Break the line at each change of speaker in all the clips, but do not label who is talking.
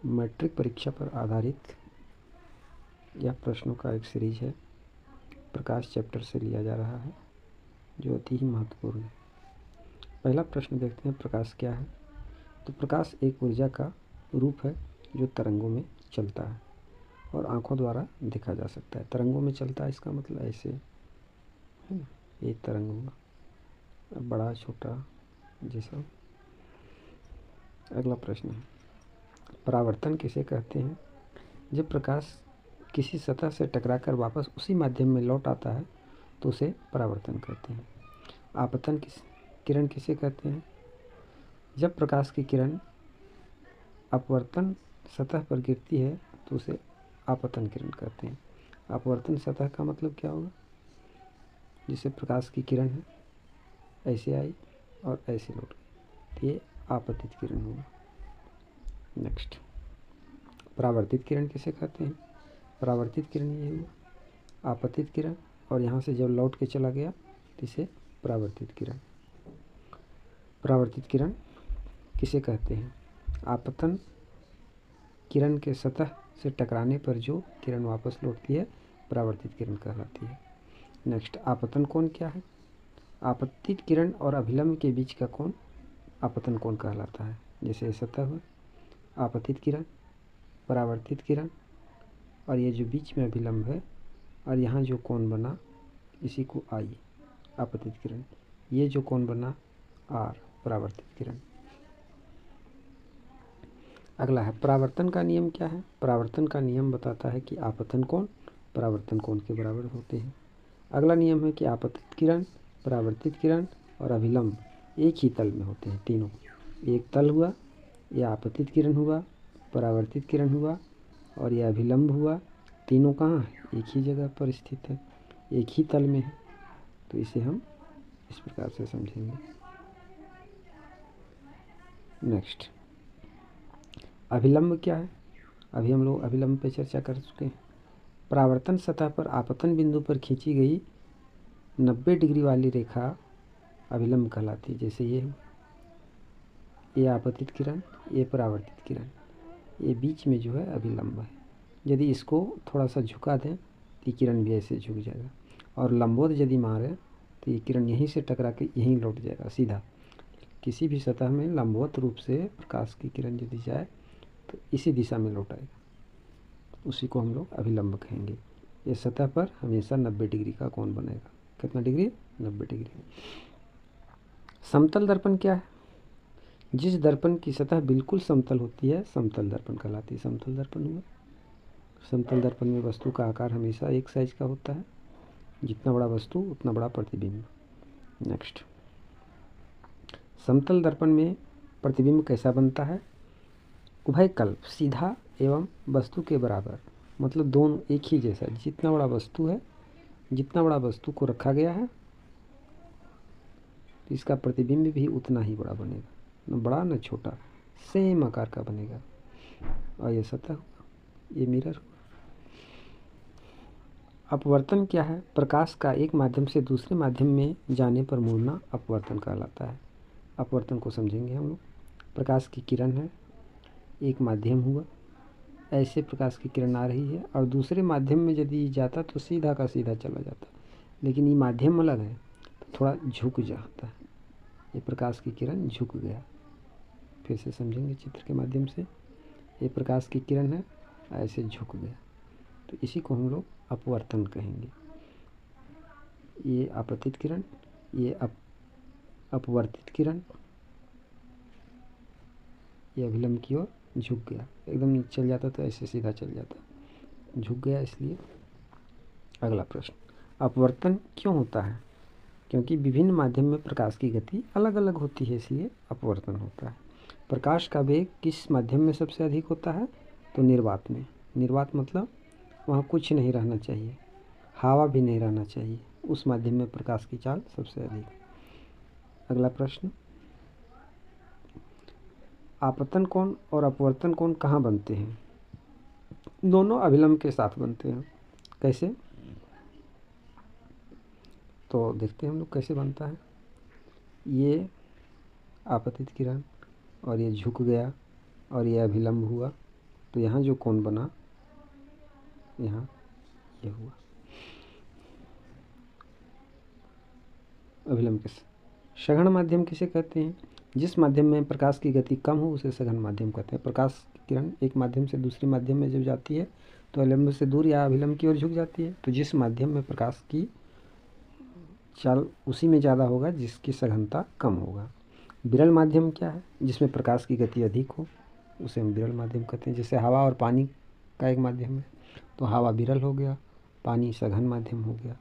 Matric परीक्षा पर आधारित यह प्रश्नों का एक सीरीज है। प्रकाश चैप्टर से लिया जा रहा है जो अति ही महत्वपूर्ण है। पहला प्रश्न देखते हैं, प्रकाश क्या है। तो प्रकाश एक ऊर्जा का रूप है जो तरंगों में चलता है और आँखों द्वारा देखा जा सकता है। तरंगों में चलता है इसका मतलब ऐसे है ना, ये तरंग हुआ, बड़ा छोटा जैसा। अगला प्रश्न है, परावर्तन किसे कहते हैं। जब प्रकाश किसी सतह से टकराकर वापस उसी माध्यम में लौट आता है तो उसे परावर्तन कहते हैं। आपतन किरण किसे कहते हैं। जब प्रकाश की किरण अपवर्तन सतह पर गिरती है तो उसे आपतन किरण कहते हैं। अपवर्तन सतह का मतलब क्या होगा, जिससे प्रकाश की किरण है ऐसे आई और ऐसे लौट गई, तो ये आपतित किरण होगा। नेक्स्ट, परावर्तित किरण किसे कहते हैं। परावर्तित किरण ये हुआ आपतित किरण और यहाँ से जब लौट के चला गया तो इसे परावर्तित किरण। परावर्तित किरण किसे कहते हैं। आपतन किरण के सतह से टकराने पर जो किरण वापस लौटती है परावर्तित किरण कहलाती है। नेक्स्ट, आपतन कोण क्या है। आपतित किरण और अभिलंब के बीच का कोण आपतन कोण कहलाता है। जैसे सतह हुआ आपतित किरण, परावर्तित किरण और ये जो बीच में अभिलंब है और यहाँ जो कोण बना इसी को आई आपतित किरण। ये जो कोण बना आर परावर्तित किरण। अगला है, परावर्तन का नियम क्या है। परावर्तन का नियम बताता है कि आपतन कोण परावर्तन कोण के बराबर होते हैं। अगला नियम है कि आपतित किरण, परावर्तित किरण और अभिलंब एक ही तल में होते हैं। तीनों एक तल हुआ, यह आपतित किरण हुआ, परावर्तित किरण हुआ और यह अभिलंब हुआ। तीनों कहाँ है, एक ही जगह पर स्थित है, एक ही तल में है। तो इसे हम इस प्रकार से समझेंगे। नेक्स्ट, अभिलंब क्या है। अभी हम लोग अभिलंब पे चर्चा कर चुके हैं। परावर्तन सतह पर आपतन बिंदु पर खींची गई 90 डिग्री वाली रेखा अभिलंब कहलाती है। जैसे ये आपतित किरण, ये परावर्तित किरण, ये बीच में जो है अभिलंब है। यदि इसको थोड़ा सा झुका दें तो किरण भी ऐसे झुक जाएगा और लंबवत यदि मारे तो ये किरण यहीं से टकरा के यहीं लौट जाएगा सीधा। किसी भी सतह में लंबवत रूप से प्रकाश की किरण यदि जाए तो इसी दिशा में लौट आएगा, उसी को हम लोग अभिलंब कहेंगे। ये सतह पर हमेशा 90 डिग्री का कोण बनेगा। कितना डिग्री, 90 डिग्री। समतल दर्पण क्या है। जिस दर्पण की सतह बिल्कुल समतल होती है समतल दर्पण कहलाती है। समतल दर्पण हुआ, समतल दर्पण में वस्तु का आकार हमेशा एक साइज का होता है, जितना बड़ा वस्तु उतना बड़ा प्रतिबिंब। नेक्स्ट, समतल दर्पण में प्रतिबिंब कैसा बनता है। उभयकल्प, सीधा एवं वस्तु के बराबर, मतलब दोनों एक ही जैसा। जितना बड़ा वस्तु है, जितना बड़ा वस्तु को रखा गया है तो इसका प्रतिबिंब भी उतना ही बड़ा बनेगा, न बड़ा न छोटा, सेम आकार का बनेगा। और ये सतह हुआ, ये मिरर हुआ। अपवर्तन क्या है। प्रकाश का एक माध्यम से दूसरे माध्यम में जाने पर मुड़ना अपवर्तन कहलाता है। अपवर्तन को समझेंगे हम लोग। प्रकाश की किरण है, एक माध्यम हुआ, ऐसे प्रकाश की किरण आ रही है और दूसरे माध्यम में यदि जाता तो सीधा का सीधा चला जाता, लेकिन ये माध्यम अलग है तो थोड़ा झुक जाता है। ये प्रकाश की किरण झुक गया। फिर से समझेंगे चित्र के माध्यम से। ये प्रकाश की किरण है, ऐसे झुक गया, तो इसी को हम लोग अपवर्तन कहेंगे। ये आपतित किरण, ये अपवर्तित किरण, ये अभिलंब की ओर झुक गया। एकदम चल जाता तो ऐसे सीधा चल जाता, झुक गया इसलिए। अगला प्रश्न, अपवर्तन क्यों होता है। क्योंकि विभिन्न माध्यम में प्रकाश की गति अलग अलग होती है, इसलिए अपवर्तन होता है। प्रकाश का वेग किस माध्यम में सबसे अधिक होता है, तो निर्वात में। निर्वात मतलब वहाँ कुछ नहीं रहना चाहिए, हवा भी नहीं रहना चाहिए, उस माध्यम में प्रकाश की चाल सबसे अधिक। अगला प्रश्न, आपतन कोण और अपवर्तन कोण कहाँ बनते हैं। दोनों अभिलंब के साथ बनते हैं। कैसे, तो देखते हैं हम लोग कैसे बनता है। ये आपतित किरण और ये झुक गया और ये अभिलंब हुआ, तो यहाँ जो कोण बना, यहाँ ये हुआ। अभिलंब के सघन माध्यम किसे कहते हैं? जिस माध्यम में प्रकाश की गति कम हो उसे सघन माध्यम कहते हैं। प्रकाश की किरण एक माध्यम से दूसरे माध्यम में जब जाती है तो अभिलंब से दूर या अभिलंब की ओर झुक जाती है। तो जिस माध्यम में प्रकाश की चाल उसी में ज़्यादा होगा जिसकी सघनता कम होगा। विरल माध्यम क्या है? जिसमें प्रकाश की गति अधिक हो उसे हम विरल माध्यम कहते हैं। जैसे हवा और पानी का एक माध्यम है, तो हवा विरल हो गया, पानी सघन माध्यम हो गया।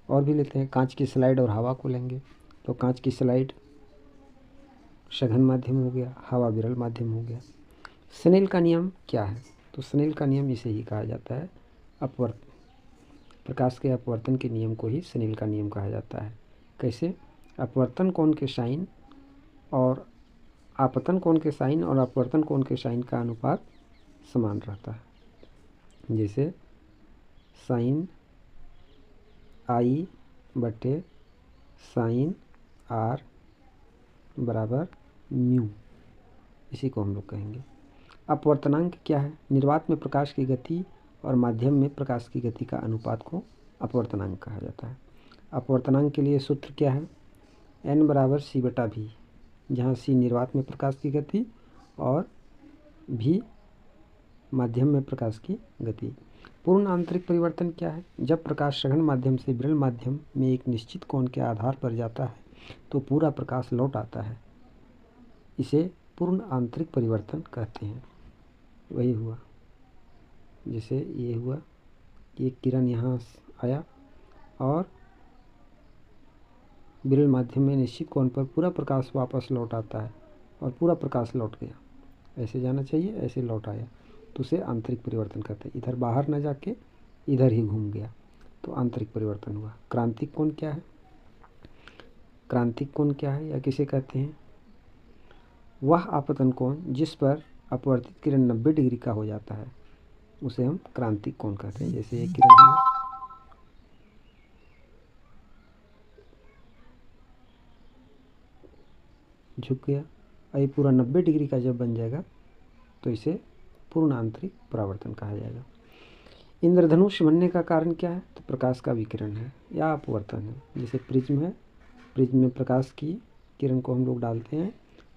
और भी लेते हैं, कांच की स्लाइड और हवा को लेंगे तो कांच की स्लाइड सघन माध्यम हो गया, हवा विरल माध्यम हो गया। स्नेल का नियम क्या है? तो स्नेल का नियम इसे ही कहा जाता है अपवर्तन। प्रकाश के अपवर्तन के नियम को ही स्नेल का नियम कहा जाता है। कैसे? अपवर्तन कोण के साइन और आपतन कोण के साइन और अपवर्तन कोण के साइन का अनुपात समान रहता है। जैसे साइन आई बटे साइन आर बराबर म्यू, इसी को हम लोग कहेंगे। अपवर्तनांक क्या है? निर्वात में प्रकाश की गति और माध्यम में प्रकाश की गति का अनुपात को अपवर्तनांक कहा जाता है। अपवर्तनांक के लिए सूत्र क्या है? n बराबर c बटा भी, जहाँ c निर्वात में प्रकाश की गति और भी माध्यम में प्रकाश की गति। पूर्ण आंतरिक परिवर्तन क्या है? जब प्रकाश सघन माध्यम से विरल माध्यम में एक निश्चित कोण के आधार पर जाता है तो पूरा प्रकाश लौट आता है। इसे पूर्ण आंतरिक परिवर्तन कहते हैं। वही हुआ, जैसे ये हुआ कि एक किरण यहाँ आया और विरल माध्यम में निश्चित कोण पर पूरा प्रकाश वापस लौट आता है और पूरा प्रकाश लौट गया। ऐसे जाना चाहिए, ऐसे लौट आया, तो उसे आंतरिक परिवर्तन कहते हैं। इधर बाहर न जाके इधर ही घूम गया तो आंतरिक परिवर्तन हुआ। क्रांतिक कोण क्या है? क्रांतिक कोण क्या है या किसे कहते हैं? वह आपतन कोण जिस पर अपवर्तित किरण 90 डिग्री का हो जाता है उसे हम क्रांतिक कोण कहते हैं। जैसे एक किरण हुआ, झुक गया, और ये पूरा 90 डिग्री का जब बन जाएगा तो इसे पूर्ण आंतरिक परावर्तन कहा जाएगा। इंद्रधनुष बनने का कारण क्या है? तो प्रकाश का विकिरण है या अपवर्तन है। जैसे प्रिज्म है, प्रिज्म में प्रकाश की किरण को हम लोग डालते हैं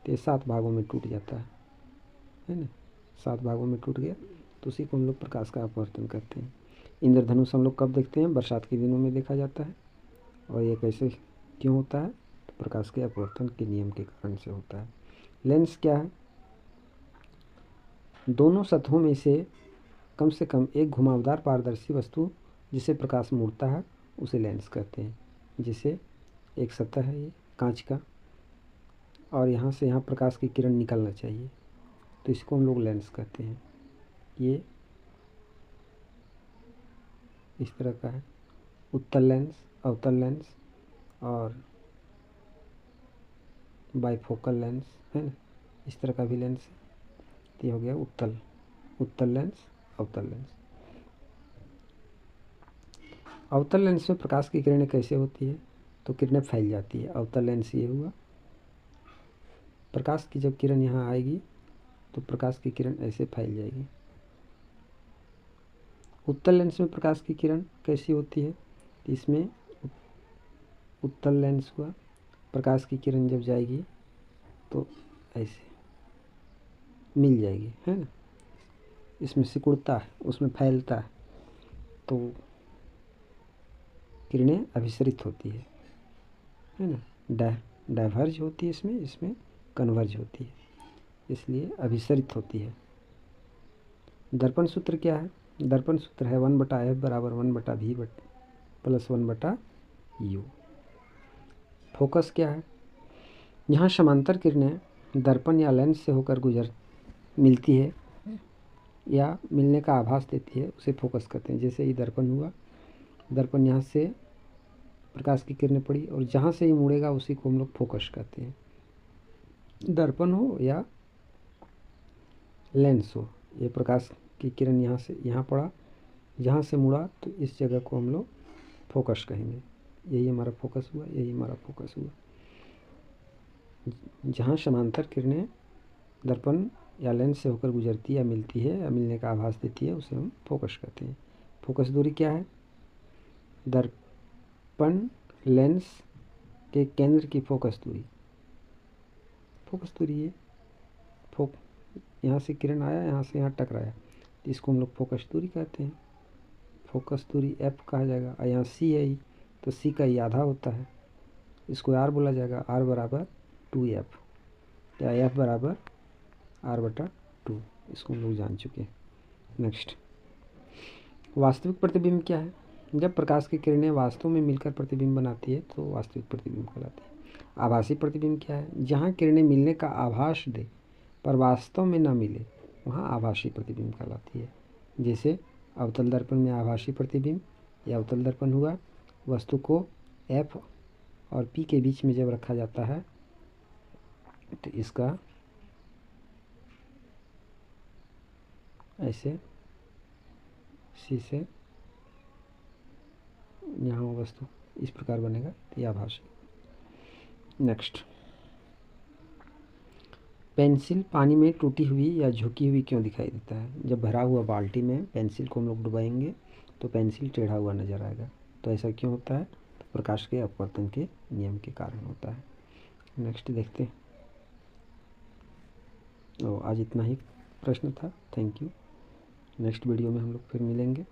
तो ये 7 भागों में टूट जाता है ना, 7 भागों में टूट गया तो उसी को हम लोग प्रकाश का अपवर्तन करते हैं। इंद्रधनुष हम लोग कब देखते हैं? बरसात के दिनों में देखा जाता है। और ये कैसे क्यों होता है? तो प्रकाश के अपवर्तन के नियम के कारण से होता है। लेंस क्या है? दोनों सतहों में से कम एक घुमावदार पारदर्शी वस्तु जिसे प्रकाश मुड़ता है उसे लेंस कहते हैं। जैसे एक सतह है ये कांच का और यहाँ से यहाँ प्रकाश की किरण निकलना चाहिए तो इसको हम लोग लेंस कहते हैं। ये इस तरह का है, उत्तल लेंस, अवतल लेंस और बाइफोकल लेंस है ना, इस तरह का भी लेंस है। तो ये हो गया उत्तल लेंस, अवतल लेंस। अवतल लेंस में प्रकाश की किरणें कैसे होती है? तो किरणें फैल जाती है। अवतल लेंस ये हुआ, प्रकाश की जब किरण यहाँ आएगी तो प्रकाश की किरण ऐसे फैल जाएगी। उत्तल लेंस में प्रकाश की किरण कैसी होती है? इसमें उत्तल लेंस हुआ, प्रकाश की किरण जब जाएगी तो ऐसे मिल जाएगी है ना, इसमें सिकुड़ता है, उसमें फैलता है तो किरणें अभिसरित होती है ना। डाइवर्ज होती है इसमें कन्वर्ज होती है, इसलिए अभिसरित होती है। दर्पण सूत्र क्या है? दर्पण सूत्र है 1/f बराबर 1/v प्लस 1/u। फोकस क्या है? यहाँ समांतर किरणें दर्पण या लेंस से होकर मिलती है या मिलने का आभास देती है उसे फोकस कहते हैं। जैसे ये दर्पण हुआ, दर्पण यहाँ से प्रकाश की किरणें पड़ी और जहाँ से ये मुड़ेगा उसी को हम लोग फोकस कहते हैं। दर्पण हो या लेंस हो, ये प्रकाश की किरण यहाँ से यहाँ पड़ा, जहाँ से मुड़ा तो इस जगह को हम लोग फोकस कहेंगे। यही हमारा फोकस हुआ, यही हमारा फोकस हुआ। जहाँ समांतर किरणें दर्पण या लेंस से होकर गुजरती है या मिलती है या मिलने का आभास देती है, उसे हम फोकस कहते हैं। फोकस दूरी क्या है? दर्पण लेंस के केंद्र की फोकस दूरी। फोकस दूरी है। यहाँ से किरण आया, यहाँ से यहाँ टकराया, तो इसको हम लोग फोकस दूरी कहते हैं। फोकस दूरी एफ कहा जाएगा। और यहाँ सी है, तो सी का ही आधा होता है, इसको आर बोला जाएगा। आर बराबर 2f, या एफ बराबर r/2। इसको हम लोग जान चुके हैं। नेक्स्ट, वास्तविक प्रतिबिंब क्या है? जब प्रकाश की किरणें वास्तव में मिलकर प्रतिबिंब बनाती है तो वास्तविक प्रतिबिंब कहलाती है। आभासी प्रतिबिंब क्या है? जहाँ किरणें मिलने का आभास दे पर वास्तव में न मिले, वहाँ आभासी प्रतिबिंब कहलाती है। जैसे अवतल दर्पण में आभासी प्रतिबिंब या अवतल दर्पण हुआ, वस्तु को F और P के बीच में जब रखा जाता है तो इसका ऐसे सी से यहाँ वस्तु इस प्रकार बनेगा, तो यह आभासी। नेक्स्ट, पेंसिल पानी में टूटी हुई या झुकी हुई क्यों दिखाई देता है? जब भरा हुआ बाल्टी में पेंसिल को हम लोग डुबाएंगे तो पेंसिल टेढ़ा हुआ नज़र आएगा। तो ऐसा क्यों होता है? तो प्रकाश के अपवर्तन के नियम के कारण होता है। नेक्स्ट देखते हैं। आज इतना ही प्रश्न था। Thank you. नेक्स्ट वीडियो में हम लोग फिर मिलेंगे।